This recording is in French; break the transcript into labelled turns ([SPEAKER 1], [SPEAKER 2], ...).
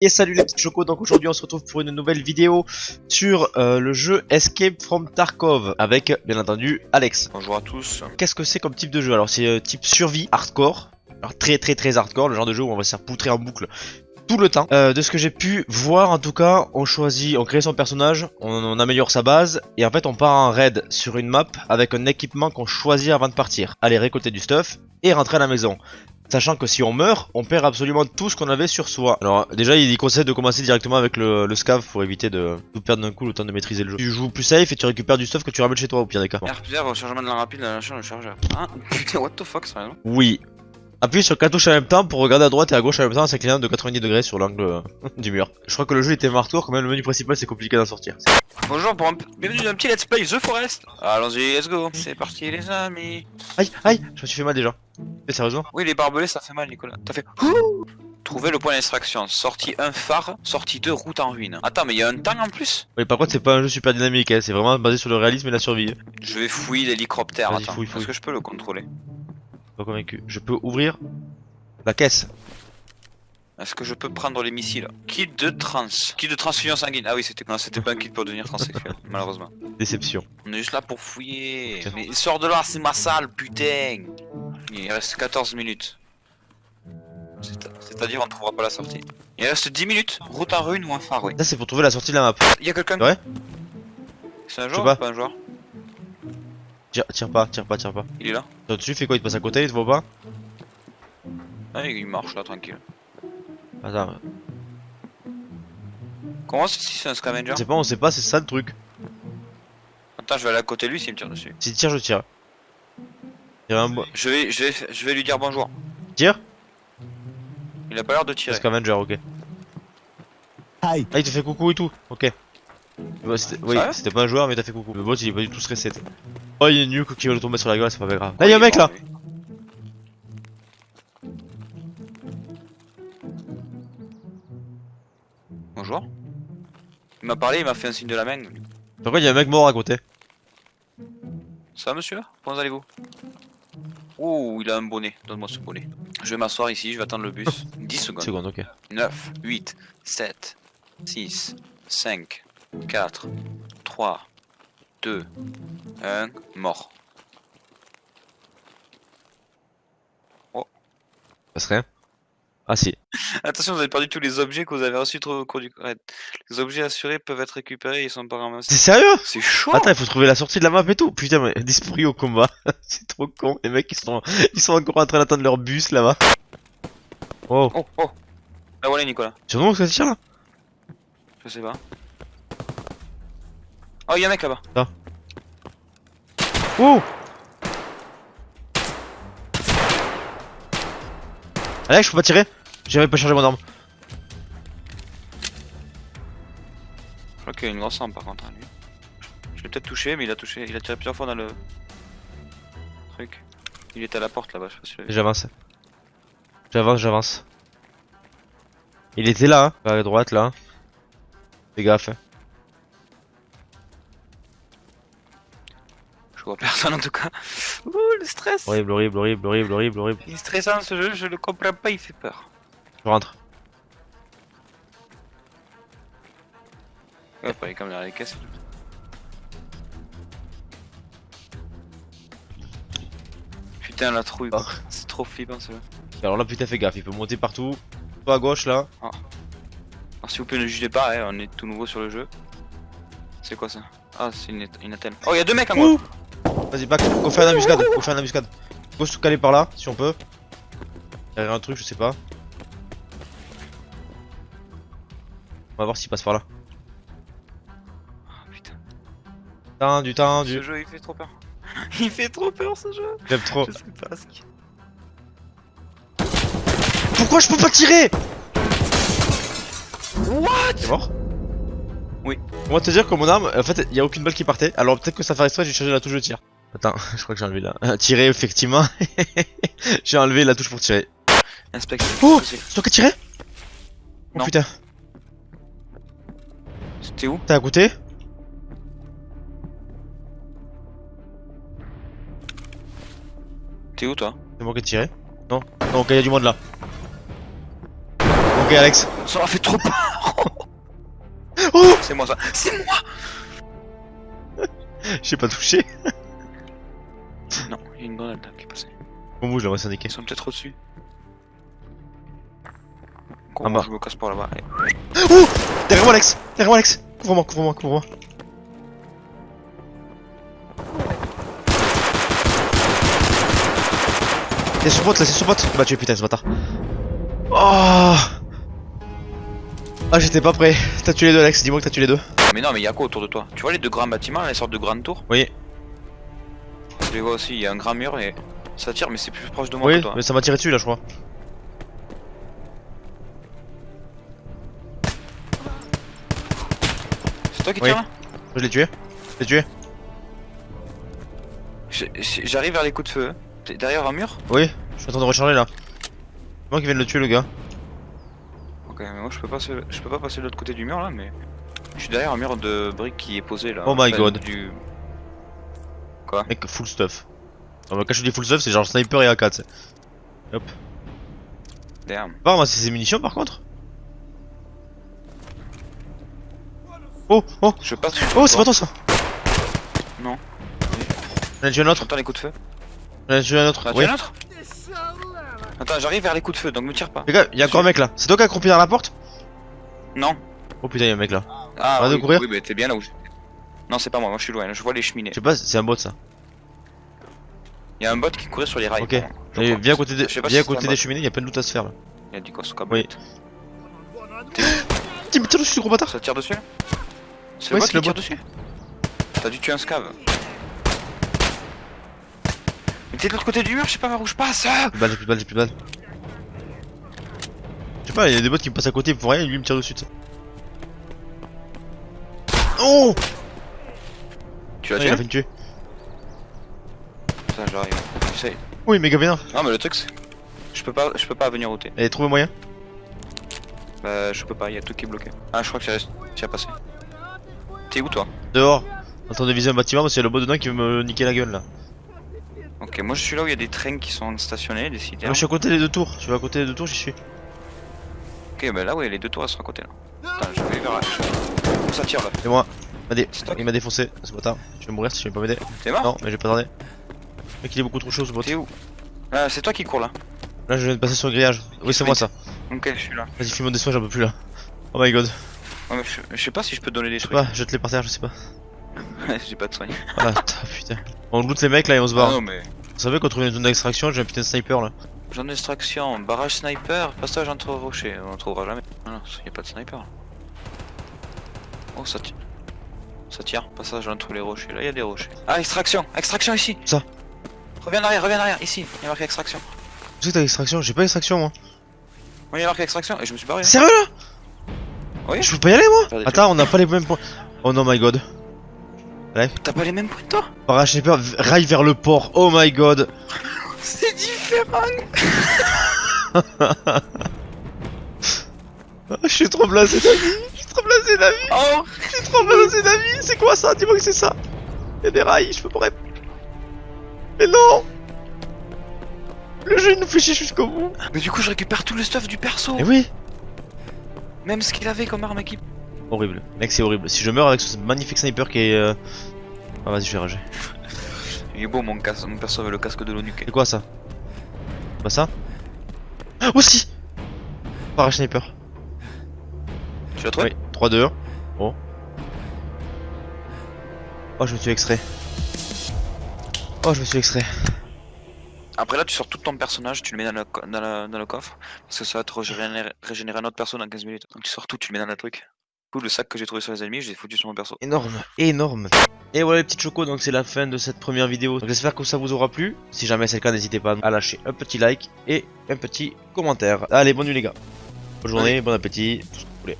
[SPEAKER 1] Et salut les petits chocos, donc aujourd'hui on se retrouve pour une nouvelle vidéo sur le jeu Escape from Tarkov avec bien entendu Alex.
[SPEAKER 2] Bonjour à tous.
[SPEAKER 1] Qu'est-ce que c'est comme type de jeu? Alors c'est type survie hardcore, alors très hardcore, le genre de jeu où on va se faire poutrer en boucle tout le temps. De ce que j'ai pu voir en tout cas, on crée son personnage, on améliore sa base et en fait on part en raid sur une map avec un équipement qu'on choisit avant de partir. Aller récolter du stuff et rentrer à la maison. Sachant que si on meurt, on perd absolument tout ce qu'on avait sur soi. Alors déjà il conseille de commencer directement avec le scav pour éviter de tout perdre d'un coup le temps de maîtriser le jeu. Tu joues plus safe et tu récupères du stuff que tu ramènes chez toi au pire des cas.
[SPEAKER 2] RPR, rechargement de la rapide, la chaîne, le chargeur. Hein? Putain, what the fuck, ça rien.
[SPEAKER 1] Oui. Appuie sur 4 touches en même temps pour regarder à droite et à gauche en même temps, c'est clignant de 90 degrés sur l'angle du mur. Je crois que le jeu était hardcore, quand même le menu principal c'est compliqué d'en sortir.
[SPEAKER 2] Bonjour, bienvenue dans un petit let's play The Forest. Allons-y, let's go. C'est parti les amis.
[SPEAKER 1] Aïe, je me suis fait mal déjà. Mais sérieusement?
[SPEAKER 2] Oui, les barbelés ça fait mal Nicolas. T'as fait ouh. Trouver le point d'extraction. Sortie 1 phare, sortie 2 route en ruine. Attends, mais il y a un temps en plus?
[SPEAKER 1] Oui, par contre c'est pas un jeu super dynamique, hein. C'est vraiment basé sur le réalisme et la survie.
[SPEAKER 2] Je vais fouiller l'hélicoptère,
[SPEAKER 1] Vas-y,
[SPEAKER 2] attends.
[SPEAKER 1] fouille.
[SPEAKER 2] Est-ce que je peux le contrôler?
[SPEAKER 1] Pas convaincu. Je peux ouvrir la caisse.
[SPEAKER 2] Est-ce que je peux prendre les missiles? Kit de transfusion sanguine. Ah oui, c'était pas un kit pour devenir transsexuel, malheureusement.
[SPEAKER 1] Déception.
[SPEAKER 2] On est juste là pour fouiller. Mais sors de là, c'est ma salle, putain. Il reste 14 minutes. C'est-à-dire on trouvera pas la sortie. Il reste 10 minutes. Route en ruine ou un phare, oui.
[SPEAKER 1] Ça c'est pour trouver la sortie de la map.
[SPEAKER 2] Il y a quelqu'un.
[SPEAKER 1] Ouais.
[SPEAKER 2] C'est un
[SPEAKER 1] Je sais
[SPEAKER 2] joueur
[SPEAKER 1] pas.
[SPEAKER 2] ou pas un joueur?
[SPEAKER 1] Tire pas.
[SPEAKER 2] Il est là.
[SPEAKER 1] Toi dessus, fais quoi? Il te passe à côté, il te voit pas?
[SPEAKER 2] Ah, il marche là, tranquille.
[SPEAKER 1] Attends,
[SPEAKER 2] Comment c'est si c'est un scavenger?
[SPEAKER 1] on sait pas, c'est ça le truc.
[SPEAKER 2] Attends, je vais aller à côté de lui s'il me tire dessus.
[SPEAKER 1] Si tire, je tire. Tire un
[SPEAKER 2] Je vais lui dire bonjour.
[SPEAKER 1] Tire?
[SPEAKER 2] Il a pas l'air de tirer.
[SPEAKER 1] Scavenger, ok. Ah, il te fait coucou et tout, ok. Ouais, oui,
[SPEAKER 2] Sérieux?
[SPEAKER 1] c'était pas un joueur, mais t'as fait coucou. Le bot il est pas du tout stressé. Oh, il y a une nuque qui va le tomber sur la gueule, c'est pas grave. Là, il y a un mec là!
[SPEAKER 2] Bonjour. Il m'a parlé, il m'a fait un signe de la main.
[SPEAKER 1] Par contre, il y a un mec mort à côté.
[SPEAKER 2] Ça va monsieur? Comment allez-vous? Oh, il a un bonnet. Donne-moi ce bonnet. Je vais m'asseoir ici, je vais attendre le bus. 10 secondes.
[SPEAKER 1] Seconde, ok.
[SPEAKER 2] 9, 8, 7, 6, 5, 4, 3, 2, 1, mort.
[SPEAKER 1] Ça serait? Ah si.
[SPEAKER 2] Attention, vous avez perdu tous les objets que vous avez reçus au cours du raid. Les objets assurés peuvent être récupérés, ils sont pas ramassés.
[SPEAKER 1] C'est sérieux?
[SPEAKER 2] C'est chaud!
[SPEAKER 1] Attends, il faut trouver la sortie de la map et tout. Putain, mais disparu au combat. C'est trop con. Les mecs, ils sont encore en train d'attendre leur bus là-bas. Oh.
[SPEAKER 2] Oh, oh! Ah voilà Nicolas.
[SPEAKER 1] Sur nous, ça tire là?
[SPEAKER 2] Je sais pas. Oh, il y a un mec là-bas.
[SPEAKER 1] Oh! Allez, je peux pas tirer. J'avais pas chargé mon arme.
[SPEAKER 2] Je crois qu'il y a une grosse arme par contre, hein, lui. Je l'ai peut-être touché, mais il a tiré plusieurs fois dans le truc. Il était à la porte là-bas, je sais pas si tu l'as vu.
[SPEAKER 1] J'avance. Il était là, hein, à droite là. Fais gaffe. Hein.
[SPEAKER 2] Je vois personne en tout cas. Ouh, le stress!
[SPEAKER 1] Horrible.
[SPEAKER 2] Il est stressant ce jeu, je le comprends pas, il fait peur.
[SPEAKER 1] Je rentre.
[SPEAKER 2] Hop, il est comme derrière les caisses. Putain, la trouille,
[SPEAKER 1] Oh.
[SPEAKER 2] c'est trop flippant ce jeu.
[SPEAKER 1] Alors là, putain, fais gaffe, il peut monter partout. Toi à gauche là.
[SPEAKER 2] Alors, s'il vous plaît, ne jugez pas, hein, on est tout nouveau sur le jeu. C'est quoi ça? Ah, c'est une attelle. Oh, il y a deux mecs en moi!
[SPEAKER 1] Vas-y, back, go faire une embuscade. Go se caler par là, si on peut. Derrière un truc, je sais pas. On va voir s'il passe par là.
[SPEAKER 2] Oh putain.
[SPEAKER 1] Tendu.
[SPEAKER 2] Ce jeu, il fait trop peur. Il fait trop peur ce jeu.
[SPEAKER 1] J'aime trop.
[SPEAKER 2] Je sais pas ce qu'il...
[SPEAKER 1] Pourquoi je peux pas tirer?
[SPEAKER 2] What?
[SPEAKER 1] T'es mort?
[SPEAKER 2] Oui.
[SPEAKER 1] On va te dire que mon arme, en fait, y a aucune balle qui partait. Alors peut-être que ça fait exprès, j'ai changé la touche de tir. Attends, je crois que j'ai enlevé là. Tirer, effectivement. J'ai enlevé la touche pour tirer.
[SPEAKER 2] Inspecte.
[SPEAKER 1] Oh! C'est toi qui as tiré? Oh
[SPEAKER 2] Non.
[SPEAKER 1] putain.
[SPEAKER 2] C'était où?
[SPEAKER 1] T'as à côté?
[SPEAKER 2] T'es où toi?
[SPEAKER 1] C'est moi qui ai tiré. Non, ok, y'a du monde là. Ok Alex.
[SPEAKER 2] Ça m'a fait trop peur.
[SPEAKER 1] Oh,
[SPEAKER 2] C'est moi ça. C'est moi.
[SPEAKER 1] j'ai pas touché.
[SPEAKER 2] Non, il y a une grenade là qui est passée.
[SPEAKER 1] Bon bout, j'aimerais syndiquer.
[SPEAKER 2] Ils sont peut-être au-dessus.
[SPEAKER 1] En bas.
[SPEAKER 2] Je me casse par là-bas. Allez.
[SPEAKER 1] Oh, derrière moi Alex. Derrière moi Alex. Couvre-moi, couvre-moi, couvre-moi. C'est sur bot là, c'est sur bot. Bah tu es putain ce bâtard. Oh. Ah j'étais pas prêt. T'as tué les deux Alex, dis-moi que t'as tué les deux.
[SPEAKER 2] Mais non, mais il y a quoi autour de toi? Tu vois les deux grands bâtiments, les sortes de grandes tours?
[SPEAKER 1] Oui.
[SPEAKER 2] Je les vois aussi, il y a un grand mur et ça tire, mais c'est plus proche de moi
[SPEAKER 1] Oui,
[SPEAKER 2] que toi.
[SPEAKER 1] mais ça m'a tiré dessus là je crois.
[SPEAKER 2] C'est toi qui
[SPEAKER 1] Oui.
[SPEAKER 2] tire là?
[SPEAKER 1] Je l'ai tué. Je l'ai tué.
[SPEAKER 2] J'arrive vers les coups de feu. T'es derrière un mur?
[SPEAKER 1] Oui, je suis en train de recharger là. C'est moi qui viens de le tuer le gars.
[SPEAKER 2] Ok, mais moi je peux pas passer de l'autre côté du mur là, mais je suis derrière un mur de briques qui est posé là.
[SPEAKER 1] Oh my god.
[SPEAKER 2] Quoi?
[SPEAKER 1] Mec, full stuff. Non, mais quand je dis full stuff, c'est genre sniper et AK, tu sais. Hop.
[SPEAKER 2] Damn.
[SPEAKER 1] Bah, moi, c'est ses munitions par contre. Oh, oh,
[SPEAKER 2] Je passe.
[SPEAKER 1] oh, c'est pas toi ça.
[SPEAKER 2] Non.
[SPEAKER 1] J'en ai tué un autre.
[SPEAKER 2] J'entends les coups de feu.
[SPEAKER 1] J'en ai tué un autre.
[SPEAKER 2] T'as
[SPEAKER 1] Oui.
[SPEAKER 2] tué un autre? Attends, j'arrive vers les coups de feu, donc me tire pas.
[SPEAKER 1] Les gars, y'a encore un mec là. C'est toi qui as accroupi dans la porte?
[SPEAKER 2] Non.
[SPEAKER 1] Oh putain, y'a un mec là.
[SPEAKER 2] Ah,
[SPEAKER 1] Arrête de
[SPEAKER 2] oui,
[SPEAKER 1] courir.
[SPEAKER 2] oui, mais t'es bien là où je... Non, c'est pas moi, moi je suis loin, je vois les cheminées.
[SPEAKER 1] Je sais pas, c'est un bot ça.
[SPEAKER 2] Il y a un bot qui courait sur les rails.
[SPEAKER 1] Ok.
[SPEAKER 2] pardon. Je
[SPEAKER 1] Et
[SPEAKER 2] crois.
[SPEAKER 1] viens à côté,
[SPEAKER 2] Je sais pas
[SPEAKER 1] viens à
[SPEAKER 2] si c'est
[SPEAKER 1] côté
[SPEAKER 2] un
[SPEAKER 1] des
[SPEAKER 2] bot.
[SPEAKER 1] cheminées, y'a plein de loot à se faire là.
[SPEAKER 2] Il y a du cosca
[SPEAKER 1] Oui. Tiens, mais tire dessus, gros bâtard.
[SPEAKER 2] Ça tire dessus? C'est
[SPEAKER 1] Ouais,
[SPEAKER 2] le bot
[SPEAKER 1] c'est
[SPEAKER 2] qui
[SPEAKER 1] le
[SPEAKER 2] tire
[SPEAKER 1] bot.
[SPEAKER 2] dessus? T'as dû tuer un scav. Mais t'es de l'autre côté du mur, je sais pas par où je passe. Ah,
[SPEAKER 1] J'ai plus de balles, j'ai plus de balles, j'ai plus de balles. Je sais pas, y'a des bots qui me passent à côté, ils font rien et lui il me tire dessus, tu sais. Oh!
[SPEAKER 2] tu l'as
[SPEAKER 1] Ah, il a
[SPEAKER 2] tué?
[SPEAKER 1] fait me tuer.
[SPEAKER 2] Putain, j'arrive. J'essaye.
[SPEAKER 1] Oui, méga vénère.
[SPEAKER 2] Non, mais le truc c'est. Je peux pas venir au thé.
[SPEAKER 1] Allez, trouve un moyen.
[SPEAKER 2] Bah, je peux pas, il y a tout qui est bloqué. Ah, je crois que tu as passé. T'es où toi?
[SPEAKER 1] Dehors. En train de viser un bâtiment parce qu'il y a le bot dedans qui veut me niquer la gueule là.
[SPEAKER 2] Ok, moi je suis là où il y a des trains qui sont stationnés, des
[SPEAKER 1] Moi
[SPEAKER 2] citernes.
[SPEAKER 1] je suis à côté des deux tours. Je vais à côté des deux tours, j'y suis.
[SPEAKER 2] Ok, bah là où il y a les deux tours, elles sont à côté là. Attends, je vais vers là. Où ça tire là?
[SPEAKER 1] C'est moi.
[SPEAKER 2] C'est toi
[SPEAKER 1] Il m'a défoncé, ce bâtard. Je vais mourir si je vais pas m'aider.
[SPEAKER 2] T'es mort?
[SPEAKER 1] Non, mais j'ai pas tardé. Mec, il est beaucoup trop chaud ce bot.
[SPEAKER 2] T'es où? Ah, c'est toi qui cours là.
[SPEAKER 1] Là, je viens de passer sur le grillage. Oui, c'est moi ça.
[SPEAKER 2] Ok, je suis là.
[SPEAKER 1] Vas-y, fume mon dessin, j'en peux plus là. Oh my god.
[SPEAKER 2] Ouais, mais je sais pas si je peux te donner des
[SPEAKER 1] Je sais
[SPEAKER 2] trucs.
[SPEAKER 1] pas, jette-les par terre, je sais pas.
[SPEAKER 2] J'ai pas de soins.
[SPEAKER 1] Voilà, putain. On loot les mecs là et on se barre.
[SPEAKER 2] Ah non, mais.
[SPEAKER 1] Vous savez qu'on trouve une zone d'extraction, j'ai un putain de sniper là.
[SPEAKER 2] Zone d'extraction, barrage sniper, passage entre rochers. On trouvera jamais. Ah non, y a pas de sniper là. Oh, ça tire. Ça tire, passage entre les rochers. Là, y a des rochers. Ah, extraction! Extraction ici!
[SPEAKER 1] Ça.
[SPEAKER 2] Reviens en arrière, ici. Y a marqué extraction.
[SPEAKER 1] Tu sais que t'as extraction? J'ai pas extraction moi.
[SPEAKER 2] Oui, y a marqué extraction et je me suis barré.
[SPEAKER 1] Sérieux là?
[SPEAKER 2] Oui.
[SPEAKER 1] Je peux pas y aller moi?
[SPEAKER 2] Faire des
[SPEAKER 1] Attends, on n'a pas les mêmes points. Oh non, my god.
[SPEAKER 2] T'as pas les mêmes points que toi?
[SPEAKER 1] Barrage sniper, rail vers le port. Oh my god.
[SPEAKER 2] C'est différent!
[SPEAKER 1] Je suis trop blasé d'avis. Je suis trop blasé d'avis.
[SPEAKER 2] Oh!
[SPEAKER 1] Je suis trop blasé d'avis. C'est quoi ça? Dis-moi que c'est ça. Y'a des rails, je peux pas répondre. Mais non! Le jeu il nous fait chier jusqu'au bout.
[SPEAKER 2] Mais du coup, je récupère tout le stuff du perso!
[SPEAKER 1] Mais oui!
[SPEAKER 2] Même ce qu'il avait comme arme équipe.
[SPEAKER 1] Horrible. Mec, c'est horrible. Si je meurs avec ce magnifique sniper qui est. Ah, vas-y, je vais rager.
[SPEAKER 2] Il est beau mon perso avec le casque de l'ONU.
[SPEAKER 1] C'est quoi ça? Pas ça? Ah, aussi! Barrage sniper.
[SPEAKER 2] Tu l'as trouvé?
[SPEAKER 1] Oui, 3, 2, 1. Oh. Oh, je me suis extrait. Oh, je me suis extrait.
[SPEAKER 2] Après là, tu sors tout ton personnage, tu le mets dans le coffre. Parce que ça va te régénérer un autre perso dans 15 minutes. Donc tu sors tout, tu le mets dans le truc. Du coup, le sac que j'ai trouvé sur les ennemis, je l'ai foutu sur mon perso.
[SPEAKER 1] Énorme, énorme. Et voilà les petits chocos, donc c'est la fin de cette première vidéo. Donc j'espère que ça vous aura plu. Si jamais c'est le cas, n'hésitez pas à lâcher un petit like et un petit commentaire. Allez, bonne nuit les gars. Bonne journée, bon appétit, tout ce que vous voulez.